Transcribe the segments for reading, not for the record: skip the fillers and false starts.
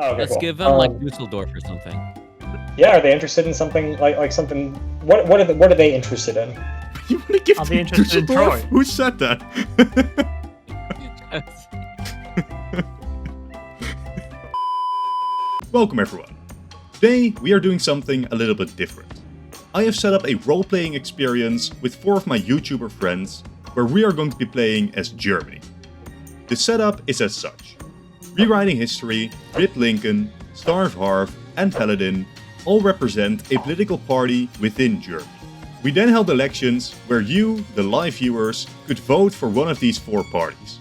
Oh, okay, Let's cool. give them like Dusseldorf or something. Yeah, are they interested in something like something? What are they interested in? You want to give Are them they interested in Dusseldorf? Troy? Who said that? Welcome everyone. Today we are doing something a little bit different. I have set up a role-playing experience with 4 of my YouTuber friends where we are going to be playing as Germany. The setup is as such. Rewriting History, Rip Lincoln, Starve Harv and Paladin all represent a political party within Germany. We then held elections where you, the live viewers, could vote for one of these 4 parties.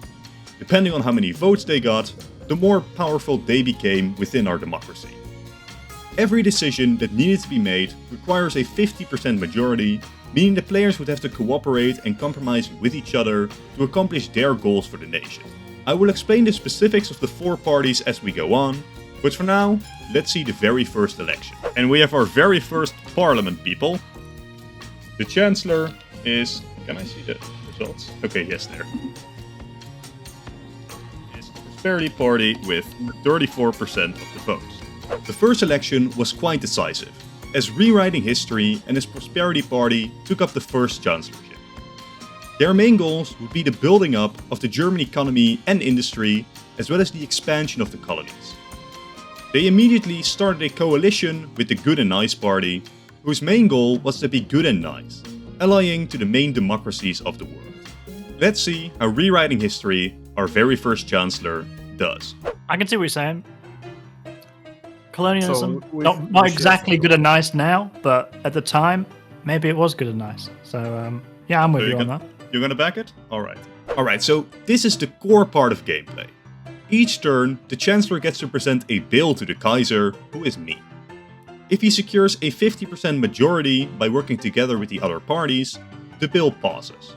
Depending on how many votes they got, the more powerful they became within our democracy. Every decision that needed to be made requires a 50% majority, meaning the players would have to cooperate and compromise with each other to accomplish their goals for the nation. I will explain the specifics of the 4 parties as we go on, but for now, let's see the very first election. And we have our very first parliament, people. The Chancellor is... Can I see the results? Okay, yes, there. Is the Prosperity Party with 34% of the votes. The first election was quite decisive, as Rewriting History and his Prosperity Party took up the first chancellorship. Their main goals would be the building up of the German economy and industry, as well as the expansion of the colonies. They immediately started a coalition with the Good and Nice Party, whose main goal was to be good and nice, allying to the main democracies of the world. Let's see how Rewriting History, our very first chancellor, does. I can see what you're saying. Colonialism, So not exactly good and nice now, but at the time, maybe it was good and nice. So, yeah, I'm with you on that. You're gonna back it? Alright, so this is the core part of gameplay. Each turn, the Chancellor gets to present a bill to the Kaiser, who is me. If he secures a 50% majority by working together with the other parties, the bill passes.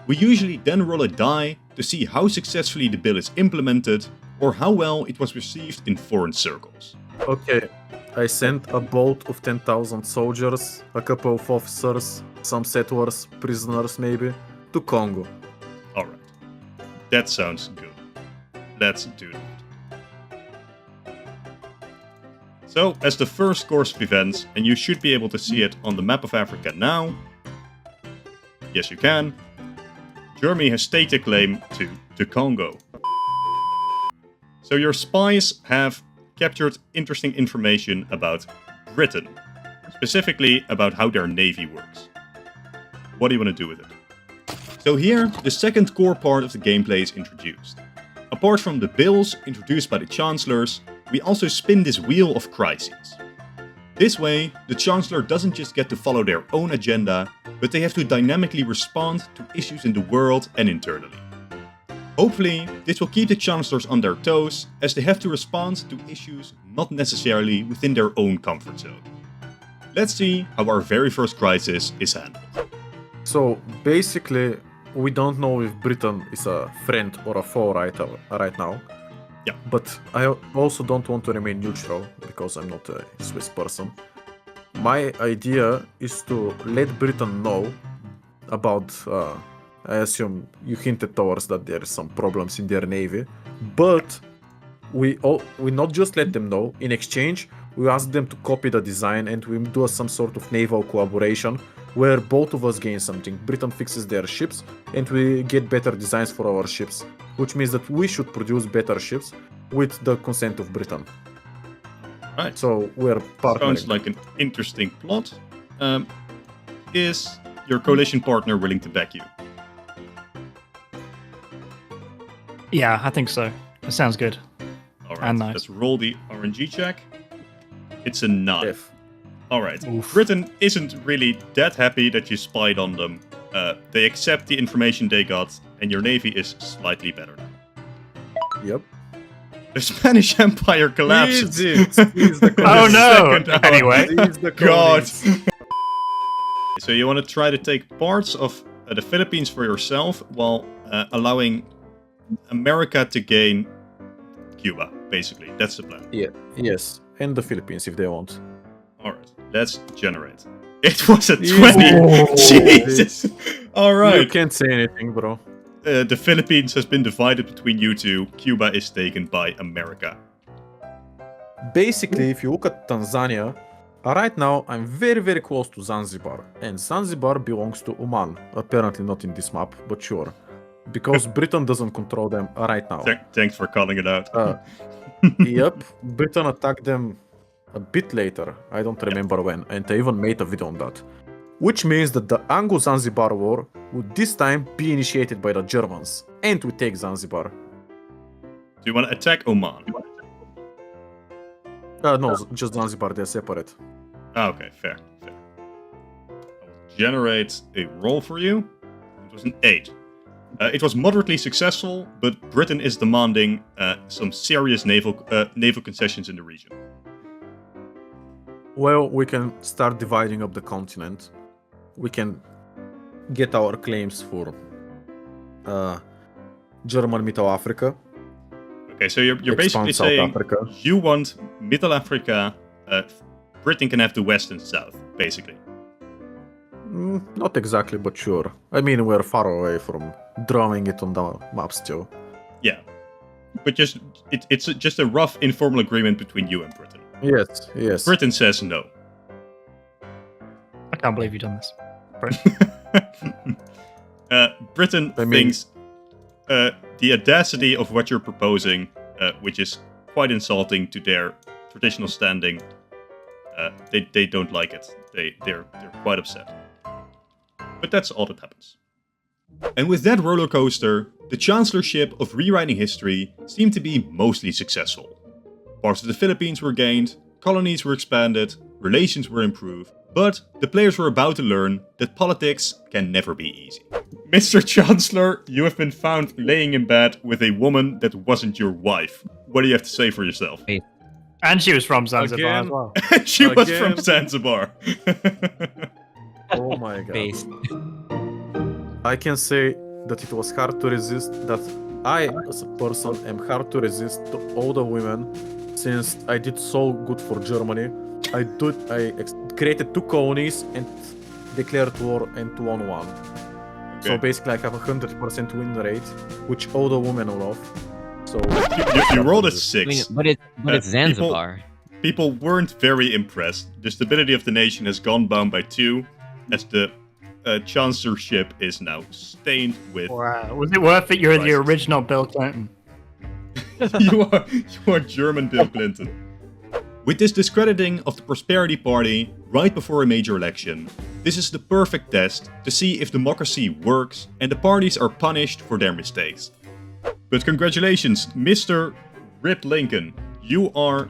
We usually then roll a die to see how successfully the bill is implemented or how well it was received in foreign circles. Okay, I sent a boat of 10,000 soldiers, a couple of officers, some settlers, prisoners maybe, to Congo. Alright, that sounds good. Let's do that. So, as the first course of events, and you should be able to see it on the map of Africa now, yes you can, Germany has staked a claim to the Congo. So your spies have captured interesting information about Britain, specifically about how their navy works. What do you want to do with it? So here, the second core part of the gameplay is introduced. Apart from the bills introduced by the chancellors, we also spin this wheel of crises. This way, the chancellor doesn't just get to follow their own agenda, but they have to dynamically respond to issues in the world and internally. Hopefully, this will keep the chancellors on their toes, as they have to respond to issues not necessarily within their own comfort zone. Let's see how our very first crisis is handled. So basically, we don't know if Britain is a friend or a foe right now. Yeah. But I also don't want to remain neutral, because I'm not a Swiss person. My idea is to let Britain know about, I assume you hinted towards that there are some problems in their navy, but we not just let them know. In exchange, we ask them to copy the design and we do some sort of naval collaboration where both of us gain something. Britain fixes their ships and we get better designs for our ships, which means that we should produce better ships with the consent of Britain. Right. So we're partnering. Sounds like an interesting plot. Is your coalition partner willing to back you? Yeah, I think so. It sounds good. Alright, And nice. let's roll the RNG check. It's a 9. F. Alright, Oof. Britain isn't really that happy that you spied on them. They accept the information they got, and your navy is slightly better now. Yep. The Spanish Empire collapses. Seize the Oh no! Second hour. Anyway, Seize the God. colonies. So you want to try to take parts of the Philippines for yourself, while allowing America to gain Cuba, basically. That's the plan. Yeah. Yes. And the Philippines if they want. Alright, let's generate. It was a 20! Oh. Jesus! You Alright. can't say anything, bro. The Philippines has been divided between you two. Cuba is taken by America. basically, if you look at Tanzania, right now I'm very, very close to Zanzibar, and Zanzibar belongs to Oman. Apparently not in this map, but sure. Because Britain doesn't control them right now. Thanks for calling it out. Yep, Britain attacked them a bit later. I don't remember when, and I even made a video on that. Which means that the Anglo-Zanzibar War would this time be initiated by the Germans, and would take Zanzibar. Do you want to attack Oman? No, just Zanzibar, they're separate. Okay, fair. I will generate a roll for you. It was an 8. It was moderately successful, but Britain is demanding some serious naval concessions in the region. Well, we can start dividing up the continent. We can get our claims for German Middle Africa. Okay, so you're basically South saying Africa. you want Middle Africa, Britain can have the West and South, basically. Not exactly, but sure. I mean, we're far away from drawing it on the map still. Yeah, but it's just a rough informal agreement between you and Britain. Yes. Britain says no. I can't believe you've done this. Britain thinks the audacity of what you're proposing, which is quite insulting to their traditional standing, they don't like it. They're quite upset. But that's all that happens. And with that roller coaster, the Chancellorship of rewriting history seemed to be mostly successful. Parts of the Philippines were gained, colonies were expanded, relations were improved, but the players were about to learn that politics can never be easy. Mr. Chancellor, you have been found laying in bed with a woman that wasn't your wife. What do you have to say for yourself? And she was from Zanzibar Again. as well. She was Again. from Zanzibar. Oh my god. Based. I can say that it was hard to resist, that I, as a person, am hard to resist to older women, since I did so good for Germany. I created 2 colonies and declared war and won 1. So Okay. basically I have a 100% win rate, which older women love. So You rolled a I 6. mean, but it's Zanzibar. People weren't very impressed. The stability of the nation has gone down by 2, as the Chancellorship is now stained with... Wow. Was it worth it? You're the Crisis. original Bill Clinton. you are German Bill Clinton. With this discrediting of the Prosperity Party right before a major election, this is the perfect test to see if democracy works and the parties are punished for their mistakes. But congratulations, Mr. Rip Lincoln. You are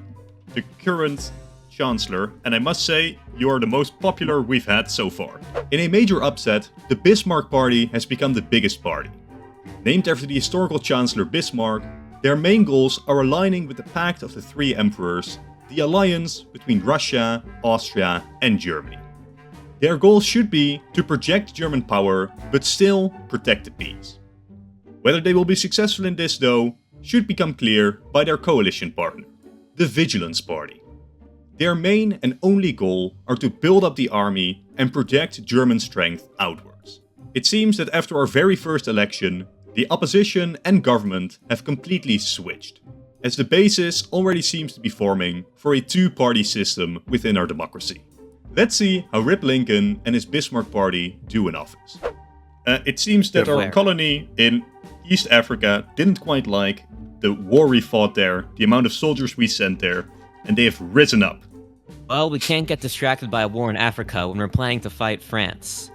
the current Chancellor, and I must say, you are the most popular we've had so far. In a major upset, the Bismarck Party has become the biggest party. Named after the historical Chancellor Bismarck, their main goals are aligning with the Pact of the Three Emperors, the alliance between Russia, Austria, and Germany. Their goal should be to project German power, but still protect the peace. Whether they will be successful in this, though, should become clear by their coalition partner, the Vigilance Party. Their main and only goal are to build up the army and project German strength outwards. It seems that after our very first election, the opposition and government have completely switched, as the basis already seems to be forming for a 2-party system within our democracy. Let's see how Rip Lincoln and his Bismarck Party do in office. It seems that our colony in East Africa didn't quite like the war we fought there, the amount of soldiers we sent there, and they have risen up. Well, we can't get distracted by a war in Africa when we're planning to fight France.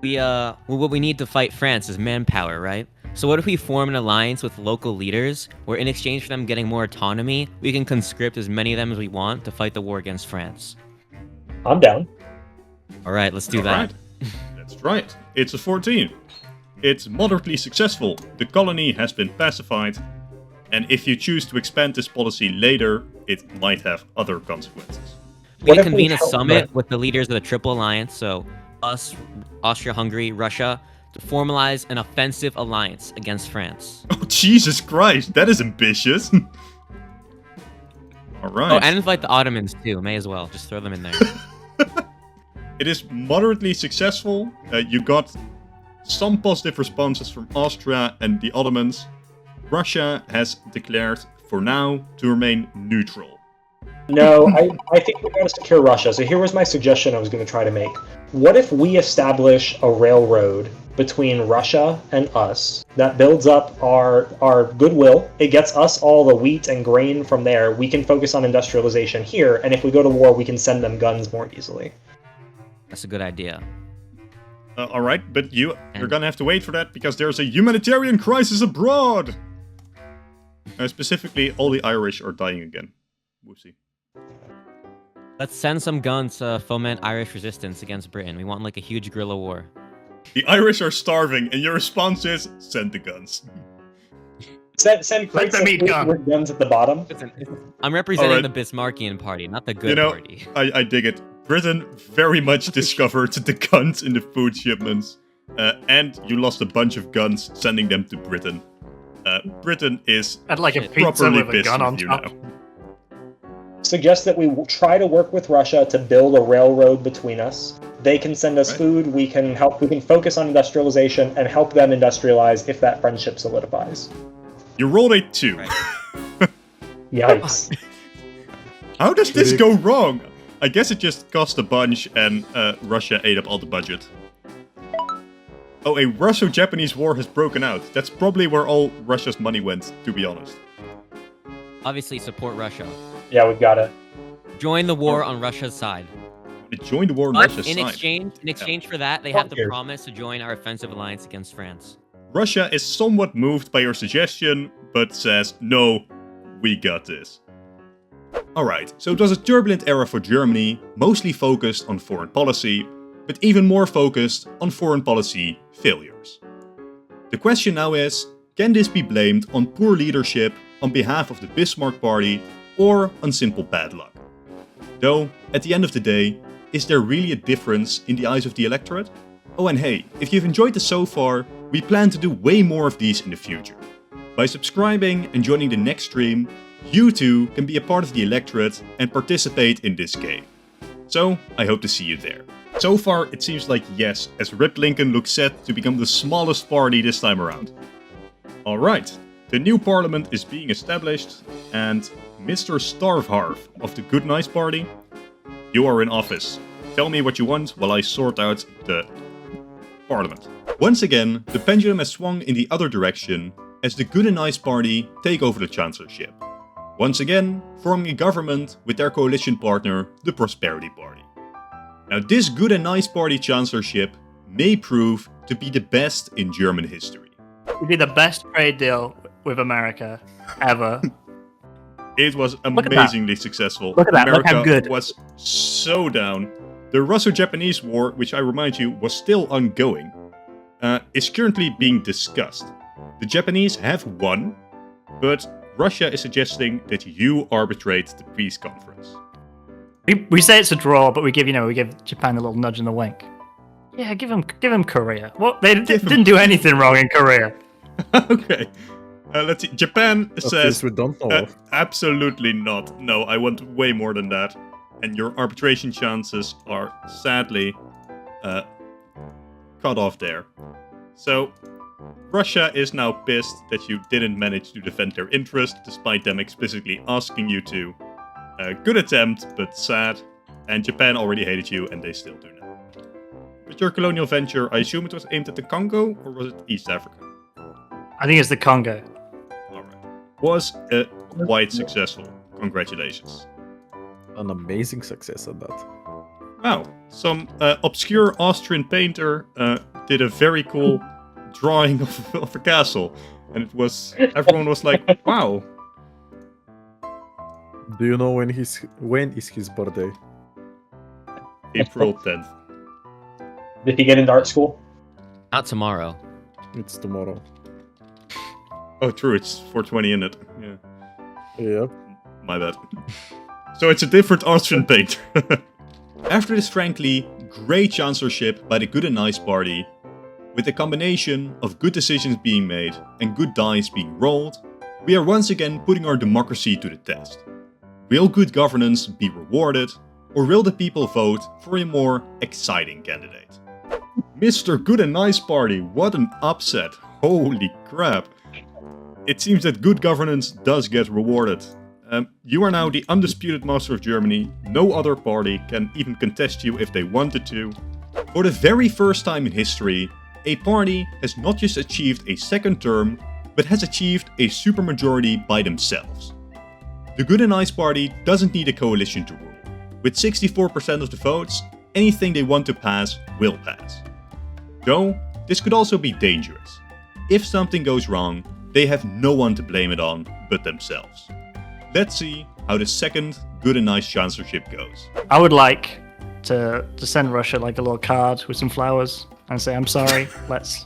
What we need to fight France is manpower, right? So what if we form an alliance with local leaders, where in exchange for them getting more autonomy, we can conscript as many of them as we want to fight the war against France? I'm down. Alright, let's do that. Alright. That's right. It's a 14. It's moderately successful. The colony has been pacified. And if you choose to expand this policy later, it might have other consequences. We What can if we convene a help summit them? with the leaders of the Triple Alliance, so us, Austria, Hungary, Russia, to formalize an offensive alliance against France. Oh, Jesus Christ, that is ambitious. Alright. Oh, and invite the Ottomans too, may as well. Just throw them in there. It is moderately successful. You got some positive responses from Austria and the Ottomans. Russia has declared, for now, to remain neutral. No, I think we gotta secure Russia. So here was my suggestion I was going to try to make. What if we establish a railroad between Russia and us that builds up our goodwill? It gets us all the wheat and grain from there. We can focus on industrialization here, and if we go to war, we can send them guns more easily. That's a good idea. All right, but you're gonna have to wait for that because there's a humanitarian crisis abroad. Specifically, all the Irish are dying again. Whoopsie. Let's send some guns to foment Irish resistance against Britain. We want like a huge guerrilla war. The Irish are starving, and your response is send the guns. Send crates them eat with guns at the bottom. Listen, I'm representing Alright. the Bismarckian party, not the good party. I dig it. Britain very much discovered the guns in the food shipments, and you lost a bunch of guns sending them to Britain. Britain is I'd like a pizza properly with a pissed gun on with you top. now. Suggest that we try to work with Russia to build a railroad between us. They can send us food. We can help. We can focus on industrialization and help them industrialize if that friendship solidifies. You rolled a 2. Right. Yikes! How does this go wrong? I guess it just cost a bunch and Russia ate up all the budget. Oh, a Russo-Japanese war has broken out. That's probably where all Russia's money went, to be honest. Obviously, support Russia. Yeah, we've got it. Join the war on Russia's side. Join the war on But Russia's in side. exchange for that, they have to Fuck you. promise to join our offensive alliance against France. Russia is somewhat moved by your suggestion, but says, no, we got this. Alright, so it was a turbulent era for Germany, mostly focused on foreign policy, but even more focused on foreign policy failures. The question now is, can this be blamed on poor leadership on behalf of the Bismarck party or on simple bad luck? Though, at the end of the day, is there really a difference in the eyes of the electorate? Oh, and hey, if you've enjoyed this so far, we plan to do way more of these in the future. By subscribing and joining the next stream, you too can be a part of the electorate and participate in this game. So, I hope to see you there. So far, it seems like yes, as Rip Lincoln looks set to become the smallest party this time around. Alright, the new parliament is being established, and Mr. Starvharv of the Good Nice Party, you are in office. Tell me what you want while I sort out the parliament. Once again, the pendulum has swung in the other direction as the Good and Nice Party take over the chancellorship. Once again, forming a government with their coalition partner, the Prosperity Party. Now this Good and Nice Party chancellorship may prove to be the best in German history. It'd be the best trade deal with America ever. It was at that. amazingly successful. Look at that, look America how good. was so down. The Russo-Japanese War, which I remind you was still ongoing, is currently being discussed. The Japanese have won, but Russia is suggesting that you arbitrate the peace conference. We say it's a draw, but we give Japan a little nudge and a wink. Yeah, give them Korea. What they didn't do anything wrong in Korea. Okay, let's see. Japan says we don't know. absolutely not. No, I want way more than that. And your arbitration chances are sadly cut off there. So Russia is now pissed that you didn't manage to defend their interest, despite them explicitly asking you to. Good attempt, but sad. And Japan already hated you, and they still do now. But your colonial venture, I assume it was aimed at the Congo, or was it East Africa? I think it's the Congo. Alright. Was quite successful. Congratulations. An amazing success at that. Wow. Some obscure Austrian painter did a very cool drawing of a castle. And it was... everyone was like, wow. Do you know when is his birthday? April 10th. Did he get into art school? Not tomorrow. It's tomorrow. Oh, true. It's 420 in it. Yeah. Yep. My bad. So it's a different Austrian painter. After this frankly great chancellorship by the Good and Nice Party, with a combination of good decisions being made and good dice being rolled, we are once again putting our democracy to the test. Will good governance be rewarded, or will the people vote for a more exciting candidate? Mr. Good and Nice Party, what an upset. Holy crap. It seems that good governance does get rewarded. You are now the undisputed master of Germany. No other party can even contest you if they wanted to. For the very first time in history, a party has not just achieved a second term, but has achieved a supermajority by themselves. The Good and Nice Party doesn't need a coalition to rule. With 64% of the votes, anything they want to pass will pass. Though, this could also be dangerous. If something goes wrong, they have no one to blame it on but themselves. Let's see how the second Good and Nice Chancellorship goes. I would like to send Russia like a little card with some flowers and say, I'm sorry, let's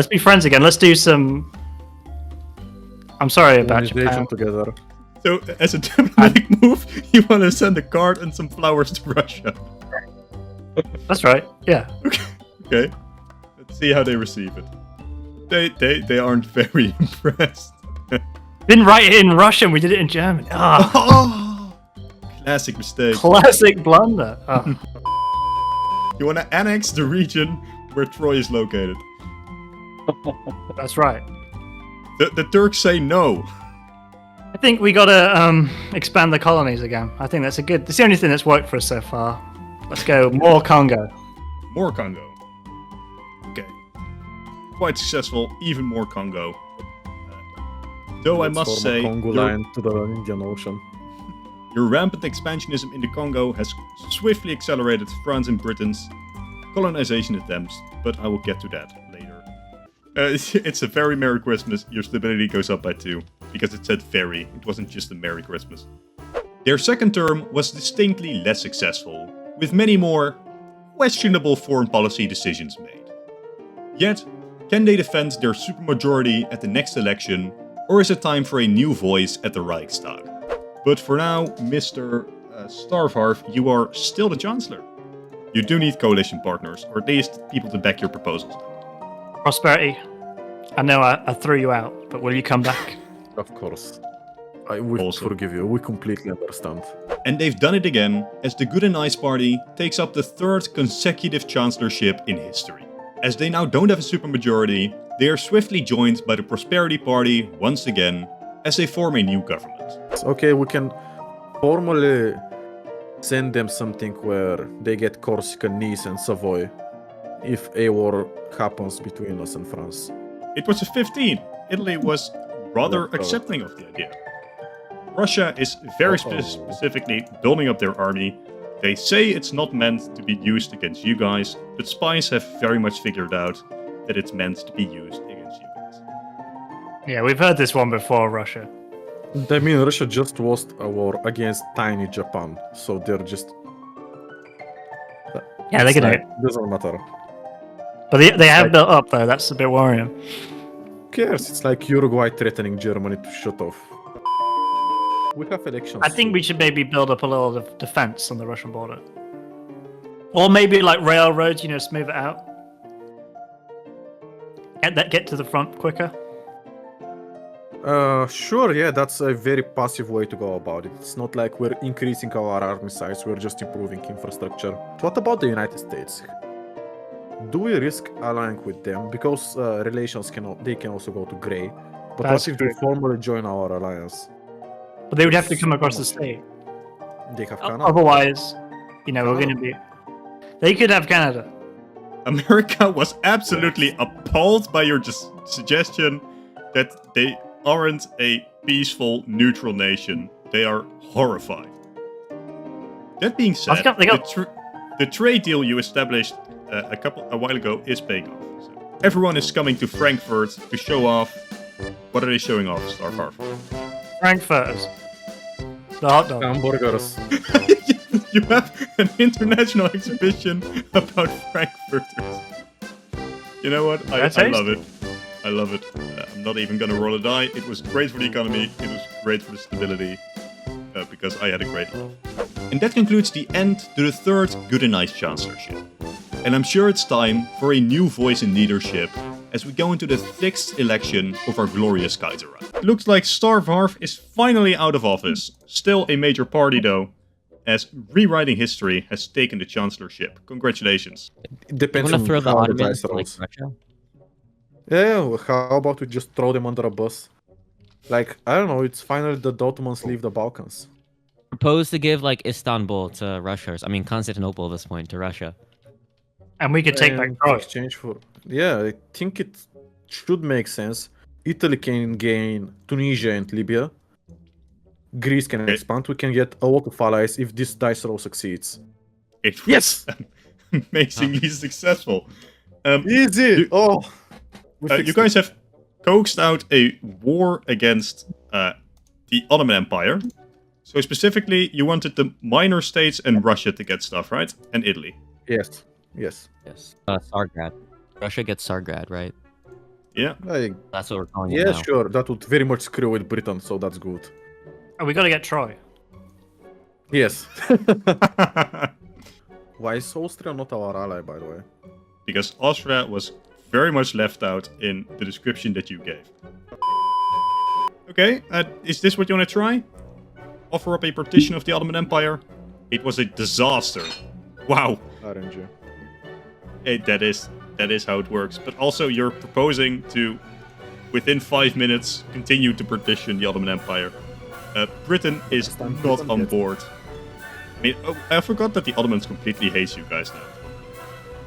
be friends again. Let's do some... I'm sorry about Japan. together. So, as a diplomatic move, you want to send a card and some flowers to Russia. That's right, yeah. Okay. Let's see how they receive it. They aren't very impressed. Didn't write it in Russian, we did it in German. Ah, Oh, classic mistake. classic blunder. Oh, You want to annex the region where Troy is located. that's right. The Turks say no. I think we gotta expand the colonies again. I think that's it's the only thing that's worked for us so far. Let's go more Congo. More Congo. Okay. Quite successful, even more Congo. Though I must say, Congo line to the Indian Ocean. your rampant expansionism in the Congo has swiftly accelerated France and Britain's colonization attempts, but I will get to that later. It's a very Merry Christmas. Your stability goes up by 2, because it said very, it wasn't just a Merry Christmas. Their second term was distinctly less successful, with many more questionable foreign policy decisions made. Yet, can they defend their supermajority at the next election, or is it time for a new voice at the Reichstag? But for now, Mr. Starvarf, you are still the Chancellor. You do need coalition partners, or at least people to back your proposals. Prosperity. I know I threw you out, but will you come back? Of course. We Also. forgive you. We completely understand. And they've done it again, as the Good and Nice Party takes up the third consecutive chancellorship in history. As they now don't have a supermajority, they are swiftly joined by the Prosperity Party once again, as they form a new government. Okay, we can formally send them something where they get Corsica, Nice, and Savoy if a war happens between us and France. It was a 15. Italy was rather Uh-oh. accepting of the idea. Russia is very specifically building up their army. They say it's not meant to be used against you guys, but spies have very much figured out that it's meant to be used against you guys. Yeah, we've heard this one before, Russia. I mean, Russia just lost a war against tiny Japan, so they're just... Yeah, they can do it. Doesn't matter. But they have built up, though. That's a bit worrying. Who cares? It's like Uruguay threatening Germany to shut off. We have elections. I think we should maybe build up a little defense on the Russian border. Or maybe like railroads, smooth it out. Get to the front quicker. Sure, yeah, that's a very passive way to go about it. It's not like we're increasing our army size, we're just improving infrastructure. What about the United States? Do we risk allying with them? Because relations can also go to grey. But That's what if they true. formally join our alliance? But they would have to come across the state. They have Canada. Otherwise, we're going to be... They could have Canada. America was absolutely appalled by your suggestion that they aren't a peaceful, neutral nation. They are horrified. That being said, the trade deal you established a while ago is paying off. So everyone is coming to Frankfurt to show off. What are they showing off, Starvarf? Frankfurters. The hot dog. Hamburgers. You have an international exhibition about Frankfurters. You know what? I love it. I love it. I'm not even gonna roll a die. It was great for the economy. It was great for the stability. Because I had a great life. And that concludes the end to the third Good and Nice Chancellorship. And I'm sure it's time for a new voice in leadership as we go into the sixth election of our glorious Kaiserreich. Looks like Starvarf is finally out of office. Still a major party though, as rewriting history has taken the chancellorship. Congratulations. It depends You on want to throw the how the Ottomans dice like rolls. Russia? Yeah, how about we just throw them under a bus? Like, I don't know, it's finally the Ottomans leave the Balkans. Propose to give like Istanbul to Russia. I mean Constantinople at this point to Russia. And we could take back And Troy. exchange for... Yeah, I think it should make sense. Italy can gain Tunisia and Libya. Greece can expand. We can get a lot of allies if this dice roll succeeds. It was Yes! amazingly successful. Easy! You- Oh! You guys have coaxed out a war against the Ottoman Empire. So specifically, you wanted the minor states and Russia to get stuff, right? And Italy. Yes. Yes. Yes. Tsargrad. Russia gets Tsargrad, right? Yeah. That's what we're calling it Yeah, now. sure. That would very much screw with Britain, so that's good. And we got to get Troy. Yes. Why is Austria not our ally, by the way? Because Austria was very much left out in the description that you gave. Okay, is this what you want to try? Offer up a partition of the Ottoman Empire? It was a disaster. Wow. RNG. That is how it works. But also, you're proposing to, within 5 minutes, continue to partition the Ottoman Empire. Britain is not on board. I mean, I forgot that the Ottomans completely hate you guys now.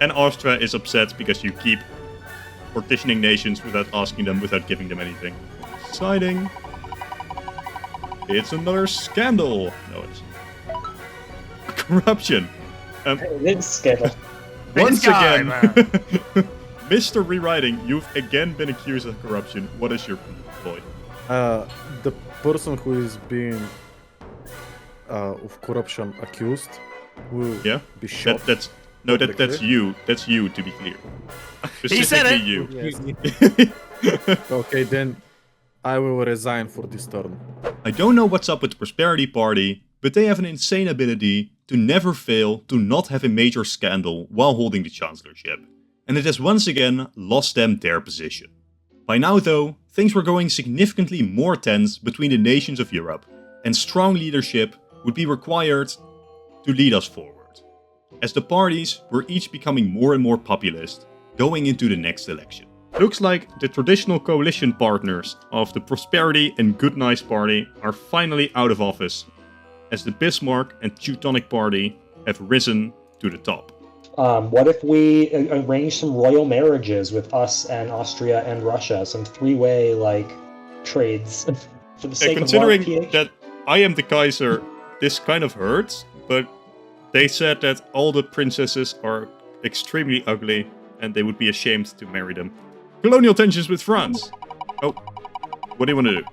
And Austria is upset because you keep partitioning nations without asking them, without giving them anything. Exciting. It's another scandal. No, it's corruption. It's scandal. Once This guy, again, man. Mr. Rewriting, you've again been accused of corruption. What is your ploy? The person who is being of corruption accused will Yeah, be shot. that's publicly. you. That's you, to be clear. He said it. You. Yes. Okay, then I will resign for this turn. I don't know what's up with the Prosperity Party, but they have an insane ability to never fail to not have a major scandal while holding the chancellorship. And it has once again lost them their position. By now though, things were going significantly more tense between the nations of Europe, and strong leadership would be required to lead us forward, as the parties were each becoming more and more populist going into the next election. Looks like the traditional coalition partners of the Prosperity and Good Nice Party are finally out of office, as the Bismarck and Teutonic Party have risen to the top. What if we arrange some royal marriages with us and Austria and Russia? Some three-way, trades. For the sake Considering of love, PH? that I am the Kaiser, this kind of hurts, but they said that all the princesses are extremely ugly and they would be ashamed to marry them. Colonial tensions with France. Oh, what do you want to do?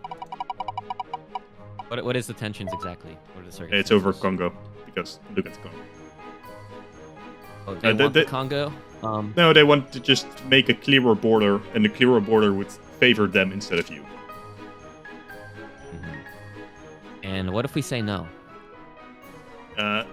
What is the tensions exactly? What are the circumstances? It's over Congo, because look at Congo. Oh, they want the Congo? No, they want to just make a clearer border, and the clearer border would favor them instead of you. And what if we say no? I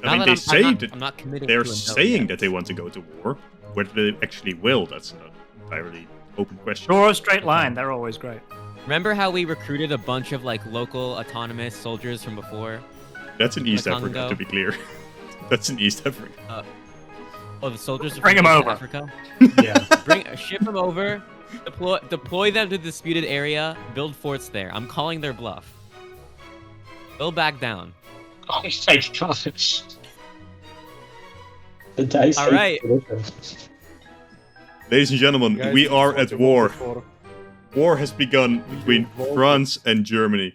Now mean, that they say I'm that not committing they're to a no saying yet. that they want to go to war. Whether they actually will, that's an entirely open question. Draw a straight line. They're always great. Remember how we recruited a bunch of local autonomous soldiers from before? That's in East the Africa, Congo? to be clear. That's in East Africa. Oh, the soldiers are Bring from 'em East over. Africa. Yeah. Ship them over. Deploy them to the disputed area. Build forts there. I'm calling their bluff. They'll back down. Oh my gosh. The dice. All right. Ladies and gentlemen, Guys, we are this is at what you war. wanted for. War has begun between France and Germany.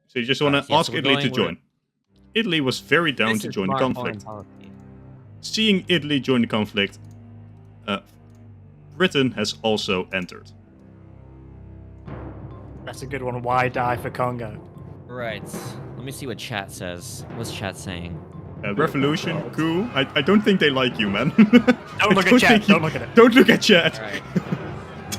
So you just want to Yes, ask we're Italy to going- join. Italy was very down This to is join the smart conflict. foreign policy. Seeing Italy join the conflict, Britain has also entered. That's a good one. Why die for Congo? Right. Let me see what chat says. What's chat saying? Revolution, coup. I don't think they like you, man. Don't look at chat. Don't look at it. Don't look at chat. All right.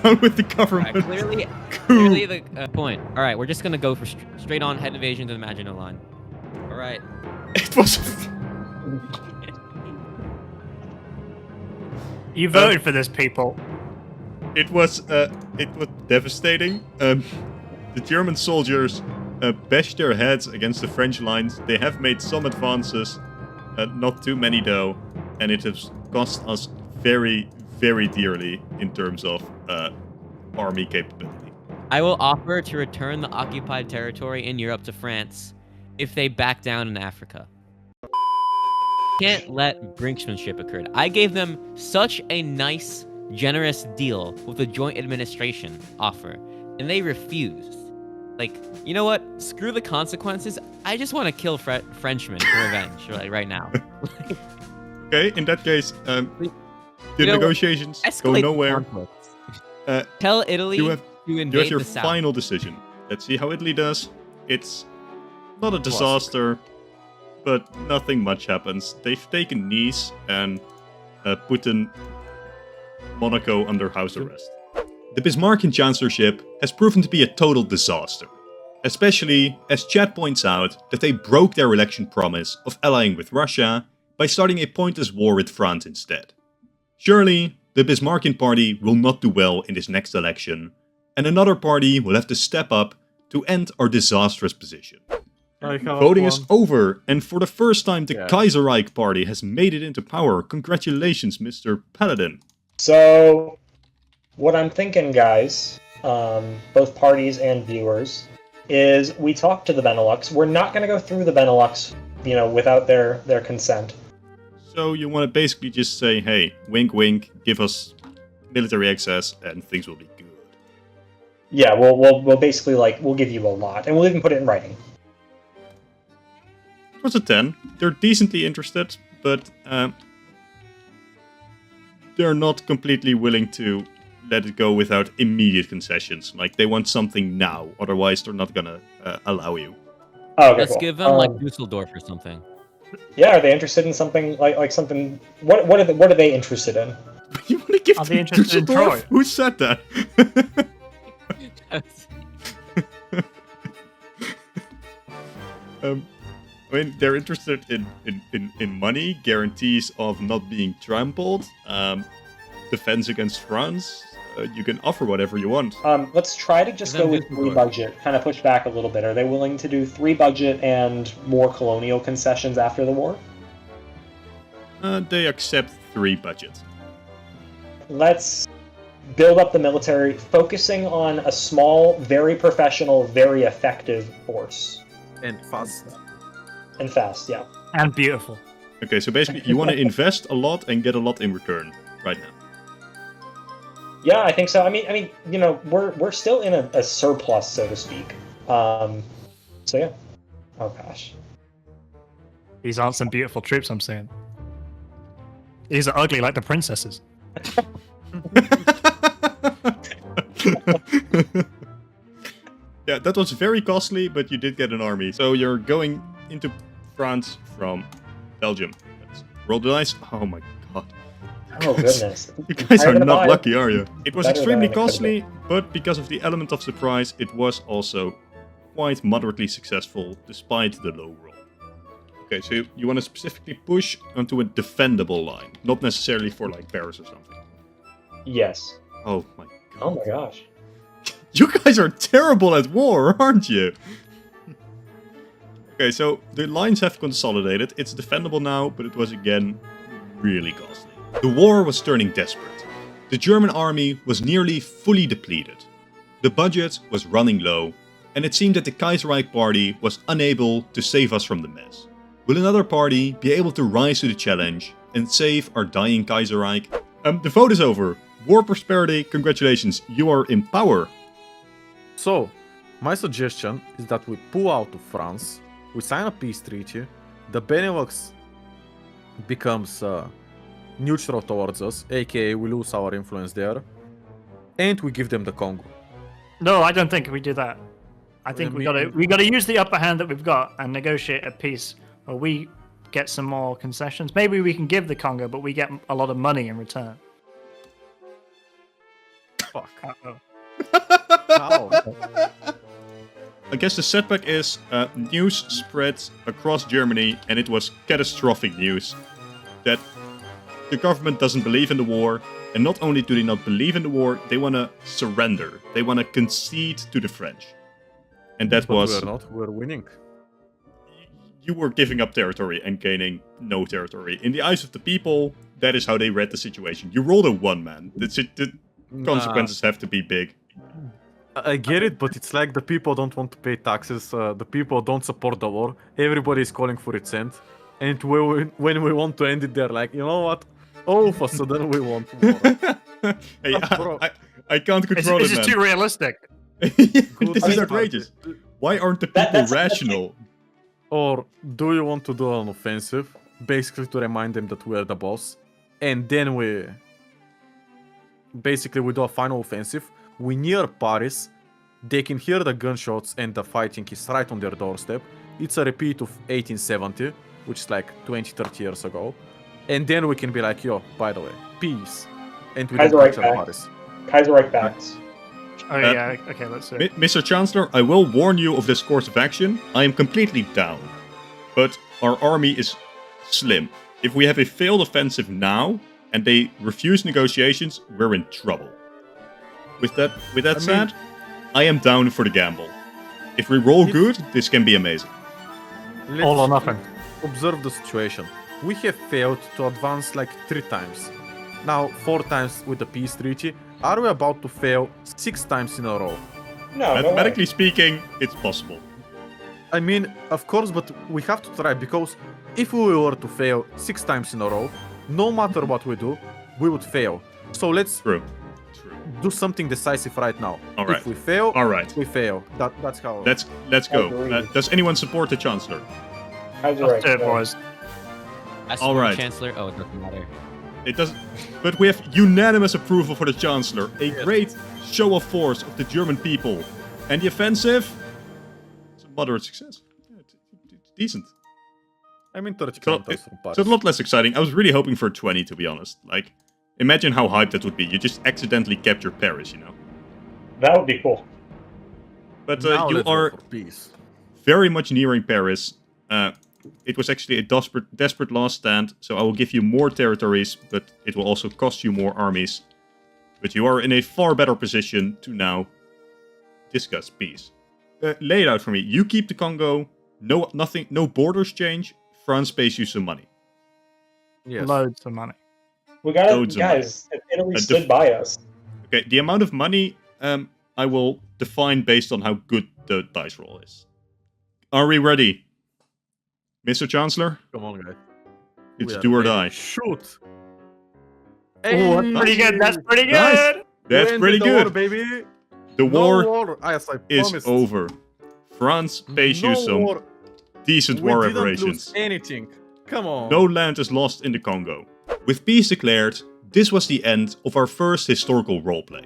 Down with the All government. right. Clearly Coup. the point. All right. We're just gonna go for straight on head invasion to the Maginot Line. All right. It was. You voted for this, people. It was devastating. The German soldiers bashed their heads against the French lines. They have made some advances, not too many though, and it has cost us very, very dearly in terms of army capability. I will offer to return the occupied territory in Europe to France if they back down in Africa. Can't let brinksmanship occur. I gave them such a nice, generous deal with a joint administration offer, and they refused. Like, you know what? Screw the consequences. I just want to kill Frenchmen for revenge right now. Okay, in that case, the You know, negotiations go escalate nowhere. conflicts. Uh, Tell Italy you have to You invade have your the south. final decision. Let's see how Italy does. It's not a disaster, but nothing much happens. They've taken Nice and put Monaco under house arrest. The Bismarckian Chancellorship has proven to be a total disaster. Especially as Chad points out that they broke their election promise of allying with Russia by starting a pointless war with France instead. Surely, the Bismarckian party will not do well in this next election, and another party will have to step up to end our disastrous position. Voting is over, and for the first time the Kaiserreich party has made it into power. Congratulations, Mr. Paladin. So, what I'm thinking, guys, both parties and viewers, is we talk to the Benelux. We're not going to go through the Benelux, without their consent. So you want to basically just say, hey, wink wink, give us military access and things will be good. Yeah, we'll basically, we'll give you a lot, and we'll even put it in writing. It was a 10. They're decently interested, but they're not completely willing to let it go without immediate concessions. Like, they want something now, otherwise they're not gonna allow you. Oh, okay, Let's cool. give them like Dusseldorf or something. Yeah, are they interested in something like something? What are they interested in? You want to give Are them they interested in Dusseldorf? Troy? Who said that? I mean, they're interested in money, guarantees of not being trampled, defense against France. You can offer whatever you want. Let's try to just go with 3 budget. Kind of push back a little bit. Are they willing to do 3 budget and more colonial concessions after the war? They accept 3 budget. Let's build up the military, focusing on a small, very professional, very effective force. And fast. And fast, yeah. And beautiful. Okay, so basically you want to invest a lot and get a lot in return right now. Yeah, I think so. I mean, we're still in a surplus, so to speak. So yeah. Oh gosh. These aren't some beautiful troops, I'm saying. These are ugly like the princesses. Yeah, that was very costly, but you did get an army. So you're going into France from Belgium. Let's roll the dice. Oh my god. Oh goodness. You guys are not buy. lucky, are you? It was Better extremely than it could've costly, but because of the element of surprise, it was also quite moderately successful despite the low roll. Okay, so you want to specifically push onto a defendable line, not necessarily for like Paris or something. Yes. Oh my god. Oh my gosh. You guys are terrible at war, aren't you? Okay, so the lines have consolidated. It's defendable now, but it was again really costly. The war was turning desperate. The German army was nearly fully depleted. The budget was running low, and it seemed that the Kaiserreich party was unable to save us from the mess. Will another party be able to rise to the challenge and save our dying Kaiserreich? The vote is over. War prosperity, congratulations, you are in power. So, my suggestion is that we pull out of France, we sign a peace treaty, the Benelux becomes neutral towards us, aka we lose our influence there, and we give them the Congo. No, I don't think we do that. I think we gotta use the upper hand that we've got and negotiate a peace where we get some more concessions. Maybe we can give the Congo, but we get a lot of money in return. Fuck. Uh-oh. How? I guess the setback is news spread across Germany, and it was catastrophic news that the government doesn't believe in the war, and not only do they not believe in the war, they want to surrender. They want to concede to the French. And that But was... we're not, we're winning. You were giving up territory and gaining no territory. In the eyes of the people, that is how they read the situation. You rolled a 1, man. The consequences have to be big. I get it, but it's like the people don't want to pay taxes. The people don't support the war. Everybody is calling for its end. And when we want to end it, they're like, you know what? All of a sudden we want war. Hey, Bro. I can't It's, control it's it, just man. too realistic. This is I- outrageous. Why aren't the people That's- rational? Or do you want to do an offensive, basically to remind them that we're the boss, and then we do a final offensive. We near Paris, they can hear the gunshots and the fighting is right on their doorstep. It's a repeat of 1870, which is like 20-30 years ago, and then we can be like, yo, by the way, peace, and we don't Kaiserreich capture back. Paris. Kaiserreich backs. Oh yeah, okay, let's see. Mr. Chancellor, I will warn you of this course of action. I am completely down. But our army is slim. If we have a failed offensive now, and they refuse negotiations, we're in trouble. With that said, I am down for the gamble. If we roll good, this can be amazing. All or Let's nothing. observe the situation. We have failed to advance like 3 times. Now 4 times with the peace treaty. Are we about to fail 6 times in a row? No, Mathematically speaking, it's possible. I mean, of course, but we have to try, because if we were to fail 6 times in a row, no matter what we do, we would fail. So let's True. do something decisive right now. All right. If we fail, All right. we fail. That's how. Let's go. Agreed. Does anyone support the Chancellor? Kaiserreich. Let's do it, go. boys. I All support right. the Chancellor. Oh, it doesn't matter. It doesn't. But we have unanimous approval for the Chancellor. A great show of force of the German people. And the offensive? It's a moderate success. Yeah, it's decent. I mean, 30 So, kilometers from Paris. it's a lot less exciting. I was really hoping for 20, to be honest. Like, imagine how hyped that would be. You just accidentally captured Paris, you know? That would be cool. But Now you let's go are for peace. very much nearing Paris. It was actually a desperate last stand, so I will give you more territories, but it will also cost you more armies. But you are in a far better position to now discuss peace. Lay it out for me. You keep the Congo. No borders change. France pays you some money. Yes. Loads of money. We got Loads it, of guys. Italy A stood by us. Okay, the amount of money I will define based on how good the dice roll is. Are we ready? Mr. Chancellor? Come on, guys. It's We are do or ready. die. Shoot. Oh, that's pretty good. That's pretty Nice. good. That's We pretty ended the war, good. baby. The No war war. Yes, I is promised. over. France pays you No some war. decent We war didn't reparations. lose anything. Come on. No land is lost in the Congo. With peace declared, this was the end of our first historical roleplay.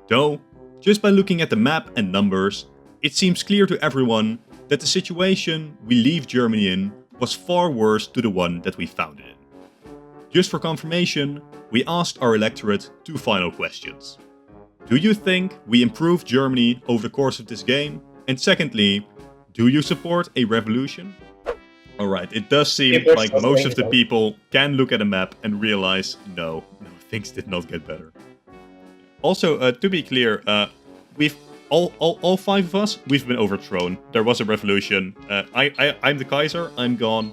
Though, just by looking at the map and numbers, it seems clear to everyone that the situation we leave Germany in was far worse to the one that we found it in. Just for confirmation, we asked our electorate 2 final questions. Do you think we improved Germany over the course of this game? And secondly, do you support a revolution? Alright, it does seem If there's like such most thing, of the though. people can look at a map and realize, no, things did not get better. Also, to be clear, we've all 5 of us, we've been overthrown. There was a revolution. I'm the Kaiser, I'm gone,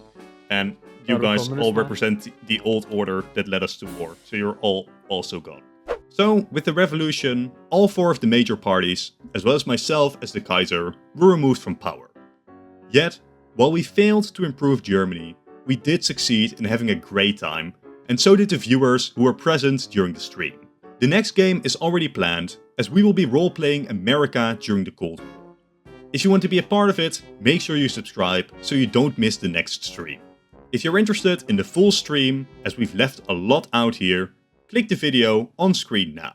and you Are we guys communist all now? represent the old order that led us to war. So you're all also gone. So, with the revolution, all 4 of the major parties, as well as myself as the Kaiser, were removed from power. Yet, while we failed to improve Germany, we did succeed in having a great time, and so did the viewers who were present during the stream. The next game is already planned, as we will be role-playing America during the Cold War. If you want to be a part of it, make sure you subscribe so you don't miss the next stream. If you're interested in the full stream, as we've left a lot out here, click the video on screen now.